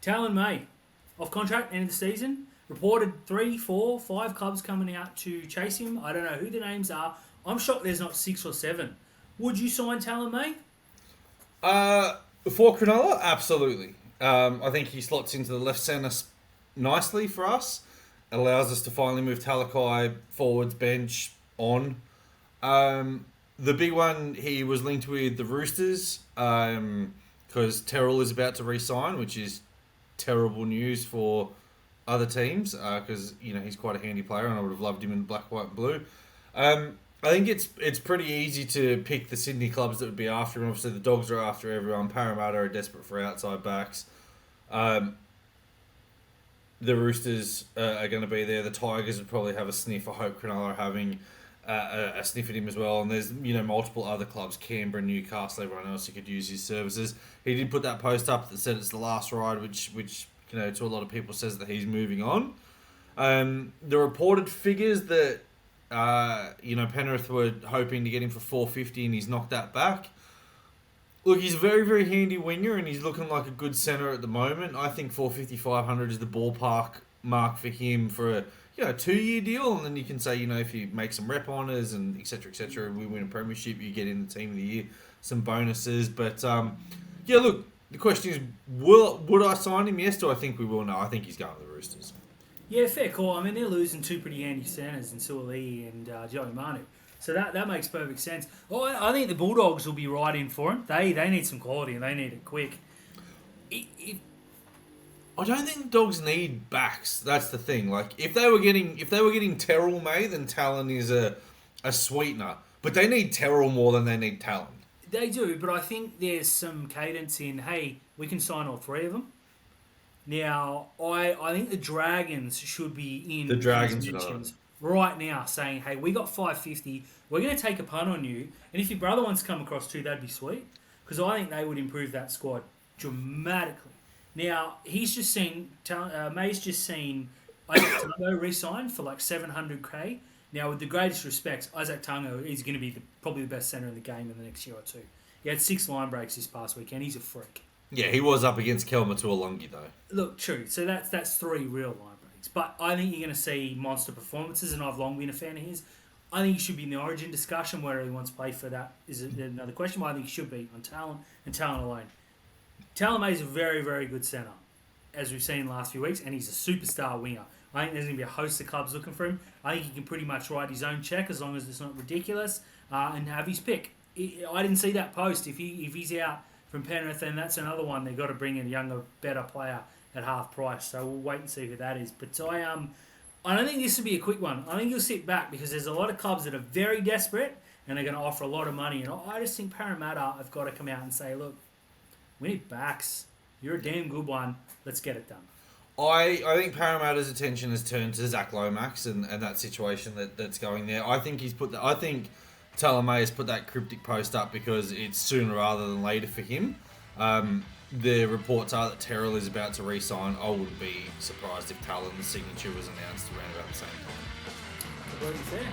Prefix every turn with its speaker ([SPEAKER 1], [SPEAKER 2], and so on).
[SPEAKER 1] Taylan May, off contract, end of the season. Reported 3, 4, 5 clubs coming out to chase him. I don't know who the names are. I'm shocked there's not 6 or 7. Would you sign Taylan May?
[SPEAKER 2] For Cronulla, absolutely. I think he slots into the left centre nicely for us. It allows us to finally move Talakai forwards, bench, on. The big one, he was linked with the Roosters because Terrell is about to re-sign, which is terrible news for other teams because he's quite a handy player and I would have loved him in black, white, and blue. I think it's pretty easy to pick the Sydney clubs that would be after him. Obviously, the Dogs are after everyone. Parramatta are desperate for outside backs. The Roosters are going to be there. The Tigers would probably have a sniff. I hope Cronulla are having a sniff at him as well. And there's multiple other clubs, Canberra, Newcastle, everyone else who could use his services. He did put that post up that said it's the last ride, which to a lot of people says that he's moving on. The reported figures that Penrith were hoping to get him for $450 and he's knocked that back. Look, he's a very, very handy winger and he's looking like a good centre at the moment. I think $450, $500 is the ballpark mark for him for a 2-year deal, and then you can say, if you make some rep honours and etc., we win a premiership, you get in the team of the year, some bonuses. But look, the question is, would I sign him? Yes. Do I think we will? No, I think he's going to the Roosters.
[SPEAKER 1] Yeah, fair call. I mean, they're losing 2 pretty handy centres in Suoli and Joey Manu. So that makes perfect sense. Well, I think the Bulldogs will be right in for him. They need some quality and they need it quick.
[SPEAKER 2] I don't think the Dogs need backs. That's the thing. Like if they were getting Terrell May, then Talon is a sweetener. But they need Terrell more than they need Talon.
[SPEAKER 1] They do, but I think there's some cadence in, hey, we can sign all 3 of them. Now, I think the Dragons should be in
[SPEAKER 2] the Dragons
[SPEAKER 1] right now saying, hey, we got $550, we're going to take a punt on you, and if your brother wants to come across too, that'd be sweet, because I think they would improve that squad dramatically. Now, May's just seen Isaac Tungo re-signed for like $700K. Now, with the greatest respects, Isaac Tungo is going to be probably the best centre in the game in the next year or two. He had 6 line breaks this past weekend. He's a freak.
[SPEAKER 2] Yeah, he was up against Kelma Tuolungi, though.
[SPEAKER 1] Look, true. So that's 3 real line breaks. But I think you're going to see monster performances, and I've long been a fan of his. I think he should be in the Origin discussion. Whether he wants to play for that is another question, but I think he should be on talent and talent alone. Taylan May is a very, very good centre, as we've seen in the last few weeks, and he's a superstar winger. I think there's going to be a host of clubs looking for him. I think he can pretty much write his own check as long as it's not ridiculous and have his pick. I didn't see that post. If he's out from Penrith, then that's another one. They've got to bring in a younger, better player at half price. So we'll wait and see who that is. But I don't think this will be a quick one. I think you'll sit back because there's a lot of clubs that are very desperate and they're going to offer a lot of money. And I just think Parramatta have got to come out and say, look, we need backs. You're a damn good one. Let's get it done.
[SPEAKER 2] I think Parramatta's attention has turned to Zach Lomax and that situation that's going there. I think Taylan May has put that cryptic post up because it's sooner rather than later for him. The reports are that Terrell is about to re-sign. I wouldn't be surprised if Talon's signature was announced around about the same time.
[SPEAKER 1] Completely fair.